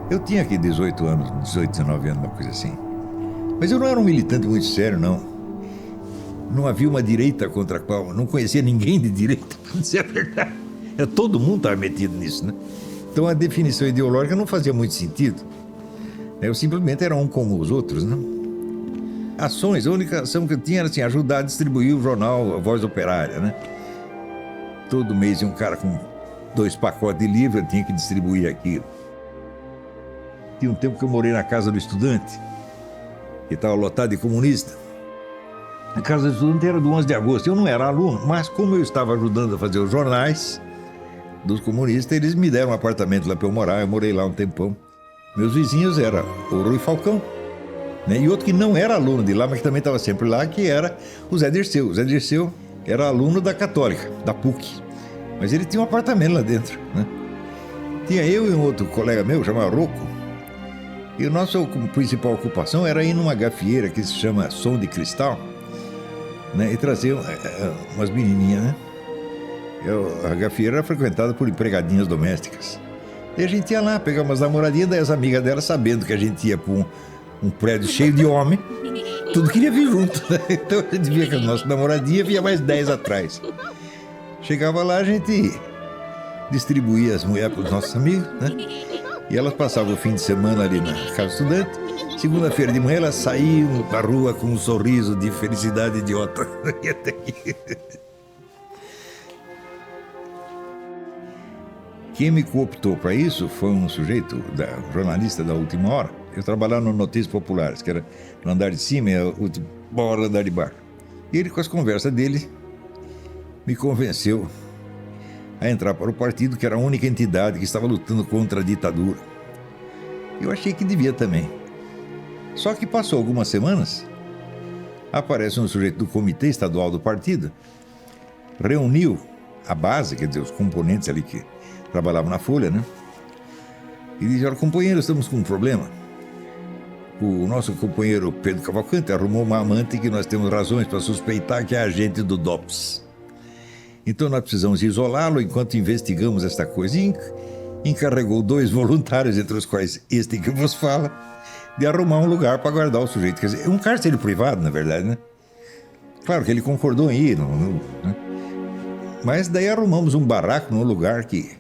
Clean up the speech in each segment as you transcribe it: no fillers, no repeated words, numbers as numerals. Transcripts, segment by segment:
Eu tinha aqui 18 anos, 18, 19 anos, uma coisa assim. Mas eu não era um militante muito sério, não. Não havia uma direita contra a qual... Não conhecia ninguém de direita, para dizer a verdade. Todo mundo estava metido nisso, né? Então a definição ideológica não fazia muito sentido. Eu simplesmente era um como os outros, né? Ações, a única ação que eu tinha era assim, ajudar a distribuir o jornal A Voz Operária, né? Todo mês ia um cara com 2 pacotes de livros, eu tinha que distribuir aquilo. Tinha um tempo que eu morei na casa do estudante, que estava lotado de comunista. A casa do estudante era do 11 de agosto. Eu não era aluno, mas como eu estava ajudando a fazer os jornais dos comunistas, eles me deram um apartamento lá para eu morar. Eu morei lá um tempão. Meus vizinhos eram o Rui Falcão, né? E outro que não era aluno de lá, mas que também estava sempre lá, que era o Zé Dirceu. O Zé Dirceu era aluno da Católica, da PUC. Mas ele tinha um apartamento lá dentro, né? Tinha eu e um outro colega meu, chamado Rocco. E a nossa principal ocupação era ir numa gafieira que se chama Som de Cristal, né? E trazer umas menininhas, né? A gafieira era frequentada por empregadinhas domésticas. E a gente ia lá pegar umas namoradinhas, daí as amigas dela, sabendo que a gente ia para um prédio cheio de homem, tudo queria vir junto, né? Então a gente via que a nossa namoradinha via mais 10 atrás. Chegava lá, a gente distribuía as mulheres para os nossos amigos, né? E elas passavam o fim de semana ali na casa estudante. Segunda-feira de manhã elas saíam para a rua com um sorriso de felicidade idiota. Quem me cooptou para isso foi um sujeito, um jornalista da Última Hora. Eu trabalhava no Notícias Populares, que era no andar de cima e a última hora do andar de baixo. E ele, com as conversas dele, me convenceu a entrar para o partido, que era a única entidade que estava lutando contra a ditadura. Eu achei que devia também. Só que passou algumas semanas, aparece um sujeito do comitê estadual do partido, reuniu a base, quer dizer, os componentes ali que trabalhavam na Folha, né? E disse: olha, companheiro, estamos com um problema. O nosso companheiro Pedro Cavalcante arrumou uma amante que nós temos razões para suspeitar que é agente do DOPS. Então nós precisamos isolá-lo enquanto investigamos esta coisa. E encarregou 2 voluntários, entre os quais este que vos fala, de arrumar um lugar para guardar o sujeito. Quer dizer, um cárcere privado, na verdade, né? Claro que ele concordou em ir, né? Mas daí arrumamos um barraco num lugar que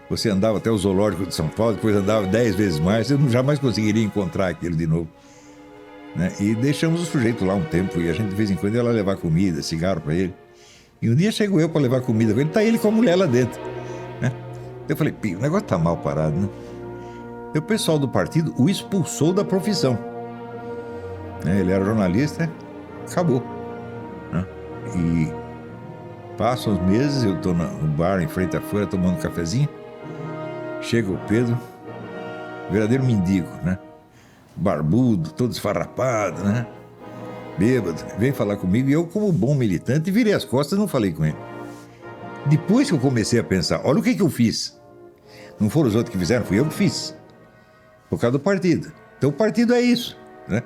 você andava até o zoológico de São Paulo, depois andava 10 vezes mais, eu jamais conseguiria encontrar aquilo de novo, né? E deixamos o sujeito lá um tempo, e a gente de vez em quando ia lá levar comida, cigarro para ele. E um dia chegou eu para levar comida com ele, tá ele com a mulher lá dentro, né? Eu falei: o negócio tá mal parado, né? E o pessoal do partido o expulsou da profissão, né? Ele era jornalista, acabou, né? E passam os meses, eu estou no bar em frente à Folha tomando um cafezinho. Chega o Pedro, verdadeiro mendigo, né? Barbudo, todo esfarrapado, né? Bêbado, vem falar comigo. E eu, como bom militante, virei as costas e não falei com ele. Depois que eu comecei a pensar, olha o que eu fiz. Não foram os outros que fizeram, fui eu que fiz. Por causa do partido. Então o partido é isso, né?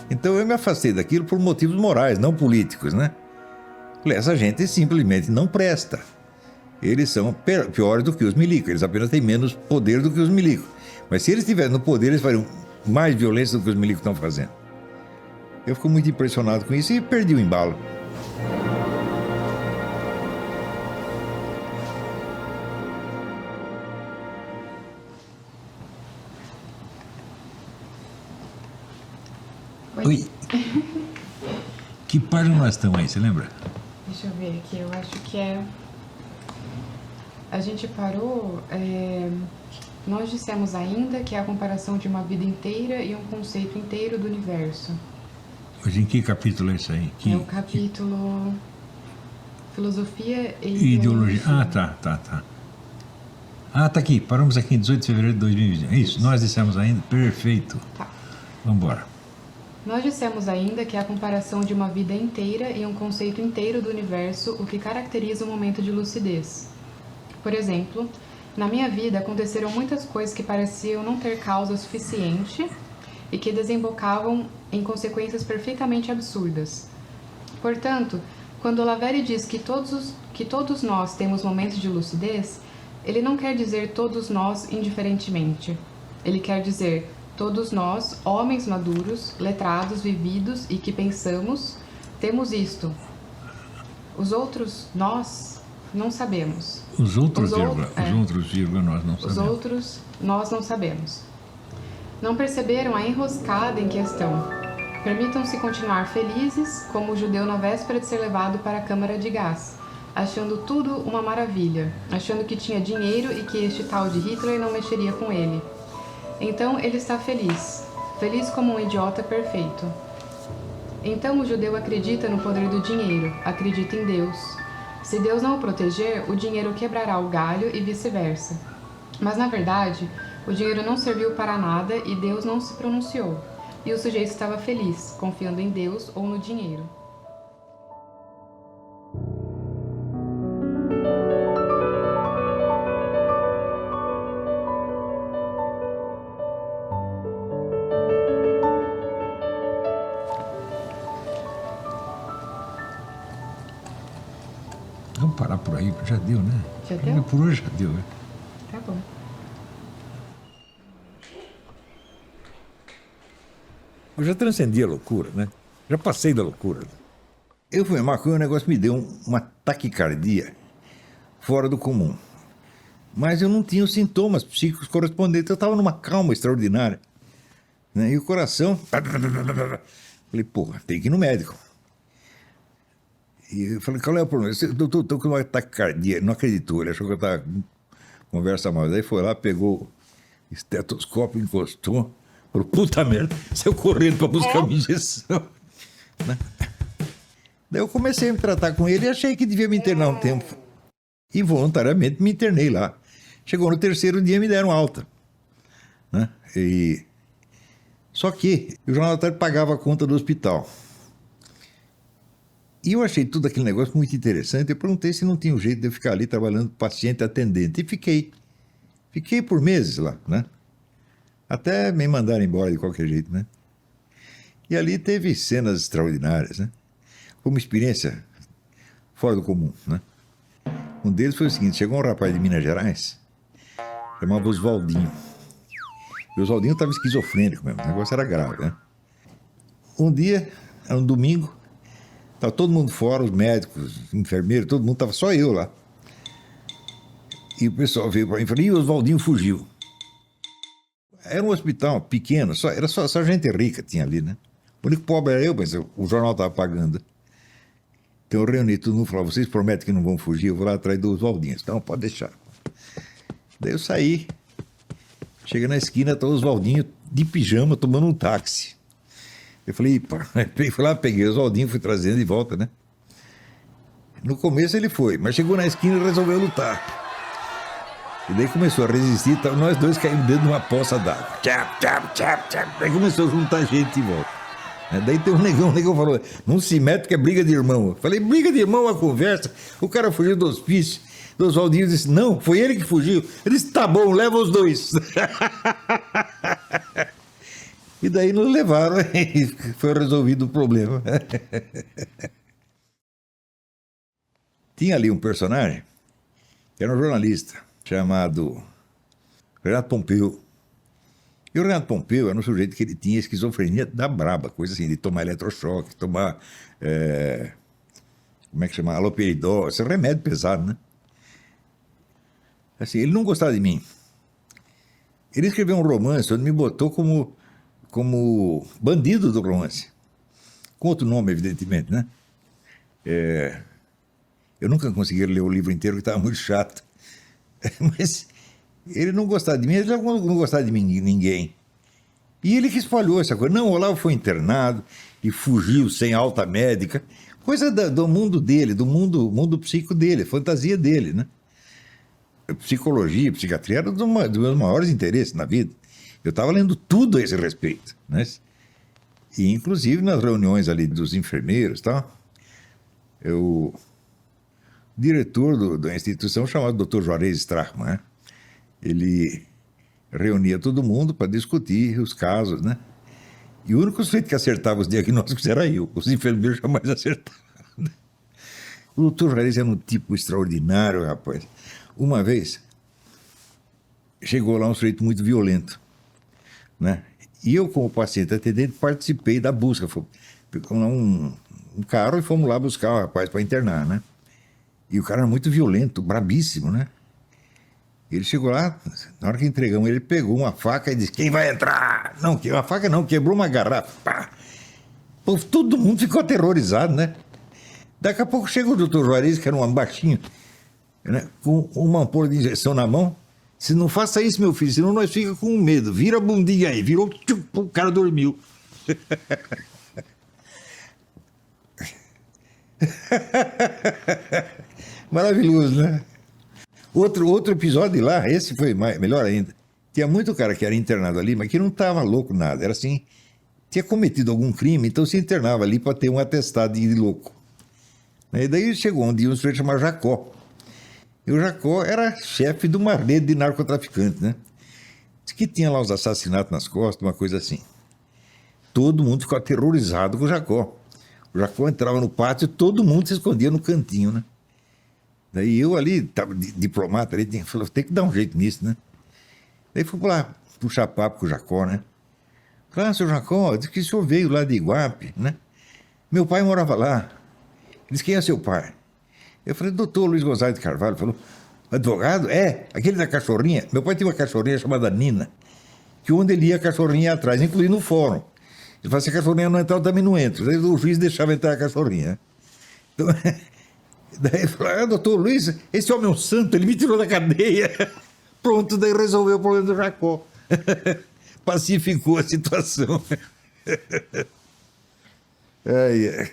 Então eu me afastei daquilo por motivos morais, não políticos, né? Essa gente simplesmente não presta. Eles são piores do que os milicos. Eles apenas têm menos poder do que os milicos. Mas se eles estiverem no poder, eles fariam mais violência do que os milicos estão fazendo. Eu fico muito impressionado com isso e perdi o embalo. Oi. Que página nós estamos aí, você lembra? Deixa eu ver aqui, eu acho que é... A gente parou... Nós dissemos ainda que é a comparação de uma vida inteira e um conceito inteiro do universo. Hoje em que capítulo é isso aí? É o capítulo... Filosofia e Ideologia. Ah, tá. Ah, tá aqui. Paramos aqui em 18 de fevereiro de 2020. É isso, nós dissemos ainda. Perfeito. Tá. Vamos embora. Nós dissemos ainda que é a comparação de uma vida inteira e um conceito inteiro do universo o que caracteriza o momento de lucidez. Por exemplo, na minha vida aconteceram muitas coisas que pareciam não ter causa suficiente e que desembocavam em consequências perfeitamente absurdas. Portanto, quando Lavelle diz que todos nós temos momentos de lucidez, ele não quer dizer todos nós indiferentemente. Ele quer dizer todos nós, homens maduros, letrados, vividos e que pensamos, temos isto. Os outros, nós, não sabemos. Os outros, vírgula, nós não sabemos. Os outros, nós não sabemos. Não perceberam a enroscada em questão. Permitam-se continuar felizes, como o judeu na véspera de ser levado para a câmara de gás, achando tudo uma maravilha, achando que tinha dinheiro e que este tal de Hitler não mexeria com ele. Então ele está feliz, feliz como um idiota perfeito. Então o judeu acredita no poder do dinheiro, acredita em Deus. Se Deus não o proteger, o dinheiro quebrará o galho e vice-versa. Mas na verdade, o dinheiro não serviu para nada e Deus não se pronunciou. E o sujeito estava feliz, confiando em Deus ou no dinheiro. Vamos parar por aí, já deu, né? Já deu? Por hoje já deu, né? Tá bom. Eu já transcendi a loucura, né? Já passei da loucura. Eu fui maconha e o negócio me deu uma taquicardia fora do comum. Mas eu não tinha os sintomas psíquicos correspondentes. Eu estava numa calma extraordinária. Né? E o coração... Falei, porra, tem que ir no médico. E eu falei, qual é o problema? Eu tô com uma taquicardia. Não acreditou, ele achou que eu estava com conversa mal. Daí foi lá, pegou o estetoscópio, encostou. Falei, puta merda, saiu correndo para buscar uma injeção. Né? Daí eu comecei a me tratar com ele e achei que devia me internar um tempo. E voluntariamente me internei lá. Chegou no terceiro dia me deram alta. Né? Só que o jornal da tarde pagava a conta do hospital. E eu achei tudo aquele negócio muito interessante. Eu perguntei se não tinha um jeito de eu ficar ali trabalhando paciente atendente. E fiquei. Fiquei por meses lá, né? Até me mandaram embora de qualquer jeito, né? E ali teve cenas extraordinárias, né? Foi uma experiência fora do comum, né? Um deles foi o seguinte, chegou um rapaz de Minas Gerais, chamava Oswaldinho. E o Oswaldinho estava esquizofrênico mesmo, o negócio era grave, né? Um dia, era um domingo, estava todo mundo fora, os médicos, os enfermeiros, todo mundo, estava só eu lá. E o pessoal veio para mim e falou, e o Oswaldinho fugiu. Era um hospital pequeno, era só gente rica tinha ali, né? O único pobre era eu, mas o jornal estava pagando. Então eu reuni todo mundo e falei, vocês prometem que não vão fugir? Eu vou lá atrás do Oswaldinho. Então pode deixar. Daí eu saí, cheguei na esquina, estava o Oswaldinho de pijama tomando um táxi. Eu falei, pá, fui lá, peguei o Oswaldinho, fui trazendo de volta, né? No começo ele foi, mas chegou na esquina e resolveu lutar. E daí começou a resistir, nós dois caímos dentro de uma poça d'água. Tchap, tchap, tchap, tchap. Daí começou a juntar gente de volta. Daí tem um negão falou, não se mete que é briga de irmão. Eu falei, briga de irmão é uma conversa. O cara fugiu do hospício. O Oswaldinho disse, não, foi ele que fugiu. Ele disse, tá bom, leva os dois. E daí nos levaram e foi resolvido o problema. Tinha ali um personagem, que era um jornalista, chamado Renato Pompeu. E o Renato Pompeu era um sujeito que ele tinha esquizofrenia da braba, coisa assim, de tomar eletrochoque, tomar, como é que chama, haloperidol, esse remédio pesado, né? Assim, ele não gostava de mim. Ele escreveu um romance onde me botou como bandido do romance. Com outro nome, evidentemente, né? Eu nunca consegui ler o livro inteiro, porque estava muito chato. Mas ele não gostava de mim, ele não gostava de mim, ninguém. E ele que espalhou essa coisa. Não, o Olavo foi internado e fugiu sem alta médica. Coisa do mundo dele, do mundo psíquico dele, fantasia dele, né? Psicologia, psiquiatria era dos meus maiores interesses na vida. Eu estava lendo tudo a esse respeito, né? E inclusive nas reuniões ali dos enfermeiros e tal, o diretor da instituição chamado Dr. Juarez Strachmann, né? Ele reunia todo mundo para discutir os casos, né? E o único sujeito que acertava os diagnósticos era eu. Os enfermeiros jamais acertavam. O doutor Juarez era um tipo extraordinário, rapaz. Uma vez, chegou lá um sujeito muito violento. né? E eu, como paciente atendente, participei da busca. Pegamos um carro e fomos lá buscar o rapaz para internar, né? E o cara era muito violento, brabíssimo, né? Ele chegou lá, na hora que entregamos, ele pegou uma faca e disse: quem vai entrar? Não, uma faca não, quebrou uma garrafa. Pá. Pô, todo mundo ficou aterrorizado, né? Daqui a pouco chega o doutor Juarez, que era um baixinho, né? Com uma ampola de injeção na mão. Se não faça isso, meu filho, senão nós ficamos com medo. Vira a bundinha aí. Virou, o cara dormiu. Maravilhoso, né? Outro episódio lá, esse foi melhor ainda. Tinha muito cara que era internado ali, mas que não estava louco nada. Era assim, tinha cometido algum crime, então se internava ali para ter um atestado de louco. E daí chegou um dia um sujeito chamado Jacó. E o Jacó era chefe de uma rede de narcotraficantes, né? Diz que tinha lá os assassinatos nas costas, uma coisa assim. Todo mundo ficou aterrorizado com o Jacó. O Jacó entrava no pátio, todo mundo se escondia no cantinho, né? Daí eu ali, tava diplomata ali, falei, tem que dar um jeito nisso, né? Daí fui lá puxar papo com o Jacó, né? Falei, seu Jacó, diz que o senhor veio lá de Iguape, né? Meu pai morava lá. Diz, quem é seu pai? Eu falei, doutor Luiz Gonzalez de Carvalho. Falou, advogado? É, aquele da cachorrinha. Meu pai tinha uma cachorrinha chamada Nina, que onde ele ia, a cachorrinha ia atrás, incluindo no fórum. Ele falou, se a cachorrinha não entrar, eu também não entro. Daí o juiz deixava entrar a cachorrinha. Então, daí ele falou, doutor Luiz, esse homem é um santo, ele me tirou da cadeia. Pronto, daí resolveu o problema do Jacó. Pacificou a situação. Ai, ai.